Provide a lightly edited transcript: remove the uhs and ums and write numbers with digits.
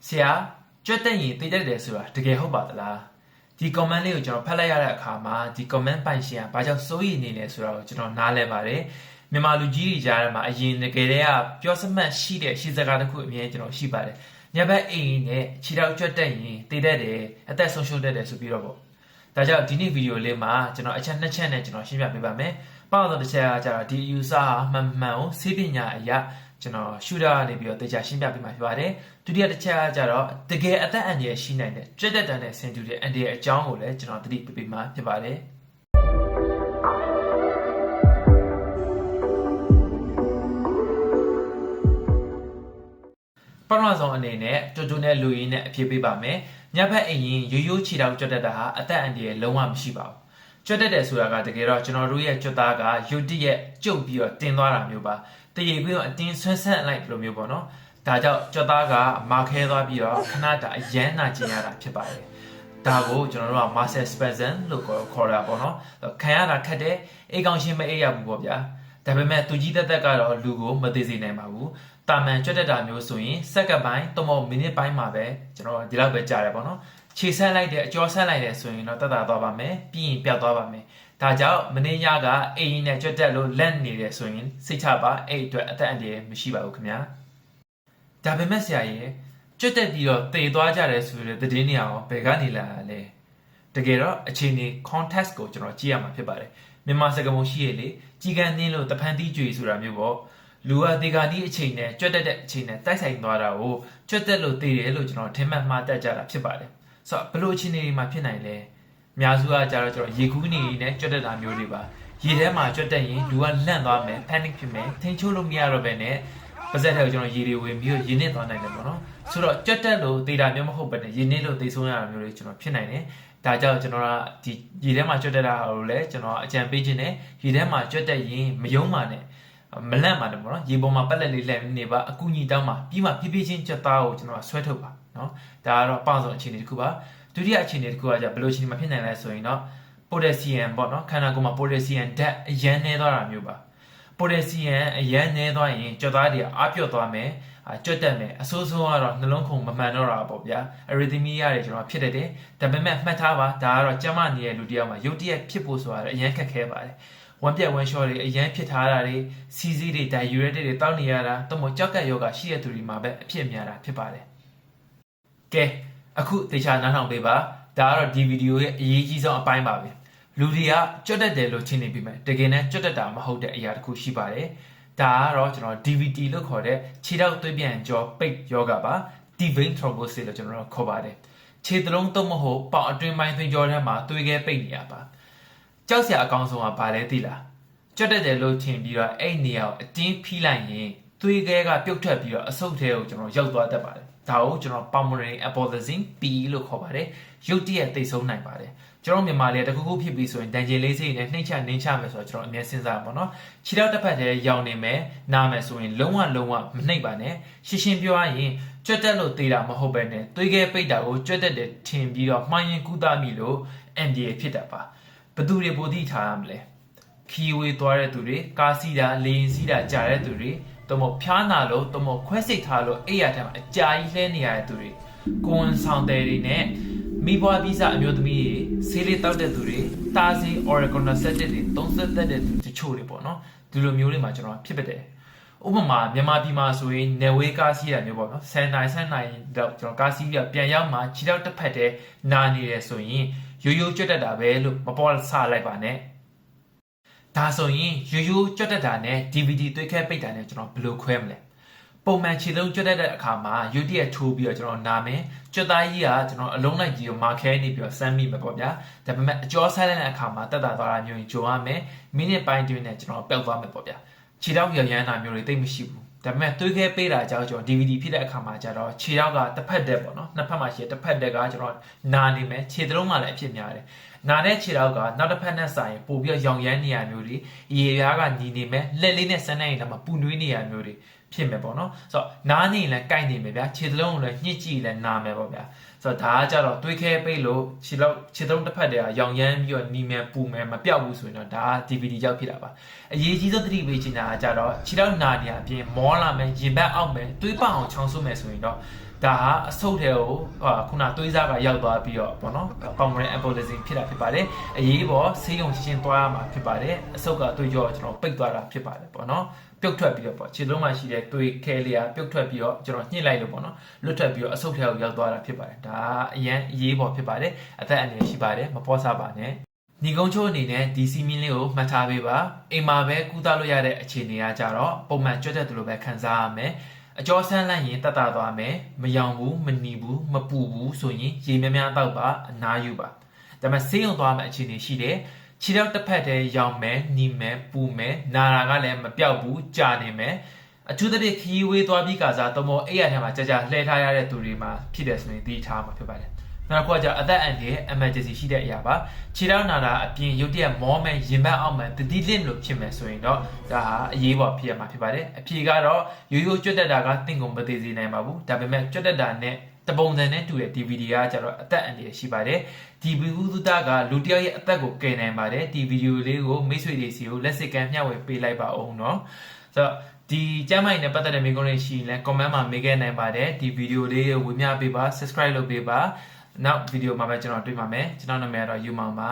ဆရာကြွက်တက်ရင်သိတတ်တယ်ဆိုတာတကယ်ဟုတ်ပါသလားဒီ comment လေးကိုကျွန်တော်ဖတ်လိုက်ရတဲ့အခါမှာဒီ comment ပိုင်ရှင်ကဘာကြောင့်စိုးရိမ်နေလဲဆိုတာကိုကျွန်တော်နားလည်ပါတယ်မြန်မာလူကြီးတွေကြားထဲမှာအရင်တကယ်တည်းကပြောစမှတ်ရှိတဲ့ရှေ့စကားတစ်ခုအမြဲကျွန်တော်ရှိပါတယ်ညဘက်အိမ်နဲ့ခြေထောက်ကြွက်တက်ရင်သိတတ်တယ်အသက်ဆုံးရှုံးတတ်တယ်ဆိုပြီးတော့ပေါ့ဒါကြောင့်ဒီနေ့ဗီဒီယိုလေးမှာကျွန်တော်အချက်2ချက်နဲ့ကျွန်တော်ရှင်းပြပေးပါမယ်ပေါ့တော့တစ်ချက်ကကျတော့ဒီ user မှန်မှန်ကိုစေပညာအရာကျွန်တော်ရှူတာကနေပြီးတော့တေချာရှင်းပြပေးမှာဖြစ်ပါတယ်ဒုတိယတစ်ချက်ကကျတော့တကယ်အသက်အန္တရာယ်ရှိနိုင်တဲ့ကြက်တက်တန်တဲ့ဆင်တူတဲ့အန္တရာယ်အကြောင်းကိုလည်းကျွန်တော်သတိပေးပေးမှာဖြစ်ပါတယ်ပထမဆုံးအနေနဲ့တူတူနဲ့လူရင်းနဲ့အဖြစ်ပေးပါမယ်ညဘက်အိမ်ရင်ရိုးရိုးခြေထောက်ကြက်တက်တာဟာအသက်အန္တရာယ်လုံးဝမရှိပါဘူးကြွက်တက်တယ်ဆိုတာကတကယ်တော့ကျွန်တော်တို့ရဲ့ကြွက်သားကရုတ်တရက်ကျုပ်ပြီးတော့တင်းသွားတာမျိုးပါတရေပြီးတော့အတင်းဆွဲဆန့်လိုက်လို့မျိုးပေါ့နော်ဒါကြောင့်ကြွက်သားကမာခဲသွားပြီးတော့ခဏတာအရမ်းနာကျင်ရတာဖြစ်ပါတယ်ဒါကိုကျွန်တော်တို့က muscle spasm လို့ခေါ်တာပေါ့နော်ခံရတာခက်တယ်အိတ်ကောင်းရှင်းမအိတ်ရဘူးပေါ့ဗျာဒါပေမဲ့သူကြီးတက်တက်ကတော့လူကိုမသေးစေနိုင်ပါဘူးတာမန်ကြွက်တက်တာမျိုးဆိုရင်စက္ကန့်ပိုင်း3မိနစ်ပိုင်းမှာပဲကျွန်တော်ဒီလောက်ပဲကြာတယ်ပေါ့နော်ခြေဆက်လိုက်တဲ့အကျော်ဆက်လိုက်တယ်ဆိုရင်တော့တက်တာသွားပါမယ်ပြီးရင်ပျောက်သွားပါမယ်ဒါကြောင့်မနေ့ညကအိမ်နဲ့ကြွက်တက်လို့လက်နေတယ်ဆိုရင်စိတ်ချပါအဲ့အတွက်အသက်အန္တရာယ်မရှိပါဘူးခင်ဗျာဒါပေမဲ့ဆရာကြီးကြွက်တက်ပြီးတော့တေသွားကြတယ်ဆိုတဲ့သတင်းတွေရောဘယ်ကနေလာလဲတကယ်တော့အခြေအနေ context ကိုကျွန်တော်ကြည့်ရမှာဖြစ်ပါတယ်မြန်မာစကားပုံရှိရလေကြီးကန်းနှင်းလို့တဖန်တီးကြွေဆိုတာမျိုးပေါ့လူကဒီကနေ့အချိန်နဲ့ကြွက်တက်တဲ့အချိန်နဲ့တိုက်ဆိုင်သွားတာကိုကြွက်တက်လို့တေတယ်လို့ကျွန်တော်ထင်မှတ်မှားတတ်ကြတာဖြစ်ပါတယ်ဆိုတော့ဘလို့အခြေအနေတွေမှာဖြစ်နိုင်လဲအများစုကကြတော့ကျွန်တော်ရေကူးနေနဲ့ကြွက်တက်တာမျိုးတွေပါရေထဲမှာကြွက်တက်ရင်လူကလန့်သွားမယ် panic ဖြစ်မယ်ထိန်ချိုးလို့မရတော့ဘဲနဲ့ပါဇက်ထဲကိုကျွန်တော်ရေတွေဝင်ပြီးရေနစ်သွားနိုင်တယ်ပေါ့နော်ဆိုတော့ကြွက်တက်လို့တေတာမျိုးမဟုတ်ဘဲနဲ့ရေနစ်လို့တေဆုံးရတာမျိုးတွေကျွန်တော်ဖြစ်နိုင်တယ်ဒါကြောင့်ကျွန်တော်ကဒီရေထဲမှာကြွက်တက်တာကိုလည်းကျွန်တော်အကြံပေးခြင်းနဲ့ရေထဲမှာကြွက်တက်ရင်မယုံပါနဲ့မလန့်ပါနဲ့ပေါ့နော်ရေပေါ်မှာပက်လက်လေးလှည့်နေပါအကူညီတောင်းပါပြီးမှဖြည်းဖြည်းချင်းကြက်သားကိုကျွန်တော်ဆွဲထုတ်ပါနော်ဒါကတော့ပေါ့ဆုံးအခြေအနေတစ်ခုပါဒုတိယအခြေအနေတစ်ခုကဘယ်လိုအခြေအနေမှာဖြစ်နိုင်လဲဆိုရင်တော့ potassium ပေါ့နော်ခန္ဓာကိုယ်မှာ potassium ဓာတ်အရန်နေသွားတာမျိုးပါ potassium အရန်နေသွားရင်ကြက်သားတွေအားပြော့သွားမယ်ကြွက်တက်မယ်အဆိုးဆုံးကတော့နှလုံးခုန်မမှန်တော့တာပေါ့ဗျာ arrhythmia တွေကျွန်တော်ဖြစ်တတ်တယ်ဒါပေမဲ့မှတ်ထားပါဒါကတော့ကျမနေတဲ့လူတယောက်မှာရုတ်တရက်ဖြစ်ဖို့ဆိုတာအရန်ခက်ခဲပါတယ်ဝမ်းပြက်ဝမ်းလျှောတွေအရန်ဖြစ်ထားတာတွေစီးစီးတွေ diuretic တွေတောက်နေရတာတော့မို့ကြောက်ကက်ယောဂရှိတဲ့သူတွေမှာပဲအဖြစ်များတာဖြစ်ပါတယ်ကဲအခုတေချာနားထောင်ပေးပါဒါကတော့ဒီဗီဒီယိုရဲ့အရေးကြီးဆုံးအပိုင်းပါပဲလူတွေကကြွက်တက်တယ်လို့ထင်နေပြီမဲ့တကယ်နဲ့ကြွက်တက်တာမဟုတ်တဲ့အရာတစ်ခုရှိပါတယ်ဒါကတော့ကျွန်တော် DVT လို့ခေါ်တဲ့ခြေထောက်သွေးပြန်ကြောပိတ်ယောဂပါ deep vein thrombosis လို့ကျွန်တော်တို့ခေါ်ပါတယ်ခြေသလုံးသုံးမဟုတ်ပေါင်အတွင်းပိုင်းသွေးကြောထဲမှာသွေးခဲပိတ်နေရပါကြောက်စရာအကောင်းဆုံးကဘာလဲသိလားကြွက်တက်တယ်လို့ထင်ပြီးတော့အဲ့နေရာကိုအတင်းဖိလိုက်ရင်သွေးခဲကပြုတ်ထွက်ပြီးတော့အဆုတ်ထဲကိုကျွန်တော်ရောက်သွားတတ်ပါတယ်ဒါကိုကျွန်တော် pulmonary embolism PE လို့ခေါ်ပါတယ်ရုတ်တရက်သိဆုံးနိုင်ပါတယ်ကျွန်တော်မြန်မာလေတခုခုဖြစ်ပြီးဆိုရင်ဒဏ်ကျင်လေးစိတ်နဲ့နှိမ့်ချနှင်းချမယ်ဆိုတော့ကျွန်တော်အမြဲစဉ်းစားပါတော့ခြေထောက်တစ်ဖက်တည်းရောင်နေမယ်နားမယ်ဆိုရင်လုံးဝမနှိမ့်ပါနဲ့ရှင်းပြောရရင်ကြွက်တက်လို့သေးတာမဟုတ်ပဲနဲ့သွေးခဲပိတ်တာကိုကြွက်တက်တယ်ထင်ပြီးတော့မှားရင်ကူးသားမိလို့ MDA ဖြစ်တတ်ပါဘသူတွေပိုသိထားရမလဲခီဝေးသွားတဲ့သူတွေကားစီးတာလေရင်စီးတာကြားတဲ့သူတွေတော့မဖျားနာလို့တော့မခွဲစိတ်ထားလို့အိယာထဲမှာအကြာကြီးလှဲနေရတဲ့သူတွေကိုဝန်ဆောင်တယ်တွေနဲ့မိဘဗီဇအမျိုးသမီးတွေဆေးလေးတောက်တဲ့သူတွေတားစီ oreganostatic တွေသုံးသက်တဲ့သူတချို့တွေပေါ့နော်ဒီလိုမျိုးတွေမှာကျွန်တော်ဖြစ်ပတ်တယ်ဥပမာမြန်မာပြည်မှာဆိုရင်နယ်ဝေးကားစီးတာမျိုးပေါ့နော်ဆန်နိုင်တော့ကျွန်တော်ကားစီးပြီးပြန်ရောက်မှခြေထောက်တစ်ဖက်တည်းနာနေတယ်ဆိုရင်ရိုးကြွက်တက်တာပဲလို့မပေါ်ဆလိုက်ပါနဲ့ဒါဆိုရင်ရိုးကြွက်တက်တာနဲ့ DVD သွေးခဲပိတ်တာနဲ့ကျွန်တော်ဘယ်လိုခွဲမလဲပုံမှန်ခြေလုံးကြွက်တက်တဲ့အခါမှာရုတ်တရက်ထိုးပြီးတော့ကျွန်တော်နာမယ်ကြွက်သားကြီးကကျွန်တော်အလုံးလိုက်ကြီးကိုမာခဲနေပြီးတော့စမ်းမိမှာပေါ့ဗျာဒါပေမဲ့အကျော်ဆိုင်တဲ့အခါမှာတက်တာသွားတာမျိုးကြုံရမယ်မိနစ်ပိုင်းတွင်းနဲ့ကျွန်တော်ပျောက်သွားမယ်ပေါ့ဗျာခြေထောက်ရရမ်းတာမျိုးတွေတိတ်မရှိဘူးဒါပေမဲ့သွေးခဲပေးတာကြောင့်ကျွန်တော် DVD ဖြစ်တဲ့အခါမှာကျတော့ခြေထောက်ကတစ်ဖက်တက်ပေါ့နော်နှစ်ဖက်မှာရှိတဲ့တစ်ဖက်တက်ကကျွန်တော်နာနေမယ်ခြေသလုံးကလည်းအဖြစ်များတယ်နာတဲ့ခြေထောက်ကနောက်တစ်ဖက်နဲ့ဆိုင်ပို့ပြီးရောင်ရမ်းနေရမျိုးတွေရေပြားကညီနေမယ်လက်လေးနဲ့ဆန်းနေရင်တော့ပူနွေးနေရမျိုးတွေဖြစ်မယ်ပေါ့နော်ဆိုတော့နားနေရင်လည်းကိုက်နေမယ်ဗျာခြေသလုံးကိုလည်းညှစ်ကြည့်လည်းနာမယ်ပေါ့ဗျာဆိုတော့ဒါကကြတော့သွေးခဲပိတ်လို့ခြေသလုံးတစ်ဖက်တည်းကရောင်ရမ်းပြီးတော့နီမယ်ပူမယ်မပြောက်ဘူးဆိုရင်တော့ဒါက DVD ကြောက်ဖြစ်တာပါအရေးကြီးဆုံးသတိပေးချင်တာကကြတော့ခြေထောက်နာနေရအပြင်မောလာမယ်ရင်ဘတ်အောက်မယ်သွေးပေါအောင်ချောင်းဆုပ်မယ်ဆိုရင်တော့ ဒါဟာအဆုတ်တွေကိုခုနသွေးစားကရောက်သွားပြီးတော့ပေါ့နော် pulmonary embolism ဖြစ်တာဖြစ်ပါတယ်အရေးပေါ်ဆေးရုံရှင်းသွားရမှာဖြစ်ပါတယ်အဆုတ်ကသွေးကြောကျွန်တော်ပိတ်သွားတာဖြစ်ပါတယ်ပေါ့နော်ပြုတ်ထွက်ပြီးတော့ပေါ့ခြေလုံးမှာရှိတဲ့သွေးခဲလေးကပြုတ်ထွက်ပြီးတော့ကျွန်တော်ညှစ်လိုက်လို့ပေါ့နော်လွတ်ထွက်ပြီးတော့အဆုတ်ထဲကိုရောက်သွားတာဖြစ်ပါတယ်ဒါအရန်အရေးပေါ်ဖြစ်ပါတယ်အသက်အန္တရာယ်ရှိပါတယ်မပေါ့ဆပါနဲ့ညီကုန်းချိုးအနေနဲ့ဒီစီမင်းလေးကိုမှတ်ထားပေးပါအိမ်မှာပဲကူးသားလို့ရတဲ့အခြေအနေကကြတော့ပုံမှန်ကြွတဲ့သူလိုပဲခံစားရမယ်အကျော်ဆန်းလိုက်ရင်တက်တာသွားမယ်မယောင်ဘူးမနီဘူးမပူဘူးဆိုရင်ရေများများတောက်ပါအနားယူပါဒါပေမဲ့ဆေးရုံသွားမယ့်အခြေအနေရှိတယ်ခြေထောက်တစ်ဖက်တည်းရောင်မယ်နီမယ်ပူမယ်နာတာကလည်းမပြောက်ဘူးကြာနေမယ်အထူးသဖြင့်ခီးဝေးသွားပြီးကစားတော့မို့အဲ့ရထဲမှာကြာကြာလှည့်ထားရတဲ့သူတွေမှာဖြစ်တယ်ဆိုရင်သိထားမှာဖြစ်ပါတယ်နောက်တစ်ခုကကြအသက်အန္တရာယ် emergency ရှိတဲ့အရာပါခြေထောက်နာတာအပြင်ရုတ်တရက်မောမယ်ရင်ဘတ်အောက်မှာတတိလင့်လို့ဖြစ်မယ်ဆိုရင်တော့ဒါဟာအရေးပေါ်ဖြစ်ရမှာဖြစ်ပါတယ်အဖြေကတော့ရိုးရိုးကြွတ်တက်တာကတင့်ကုန်မသေးစေနိုင်ပါဘူးဒါပေမဲ့ကြွတ်တက်တာနဲ့တပုံစံနဲ့တူတဲ့ DVD ကကြတော့အသက်အန္တရာယ်ရှိပါတယ်ဒီဗီဒီယိုသုတကလူတစ်ယောက်ရဲ့အသက်ကိုကယ်နိုင်ပါတယ်ဒီဗီဒီယိုလေးကိုမိတ်ဆွေတွေစီကိုလက်စစ်ကမ်းမျှဝေပေးလိုက်ပါအောင်เนาะဆိုတော့ဒီကျမ်းမိုင်နဲ့ပတ်သက်တဲ့မိကုန်းလေးရှိရင်လည်း comment မှာမေးခဲ့နိုင်ပါတယ်ဒီဗီဒီယိုလေးကိုဝေမျှပေးပါ subscribe လုပ်ပေးပါနောက်ဗီဒီယိုမှာပဲကျွန်တော်တွေ့ပါမယ်ကျွန်တော်နာမည်ကတော့ယူမောင်ပါ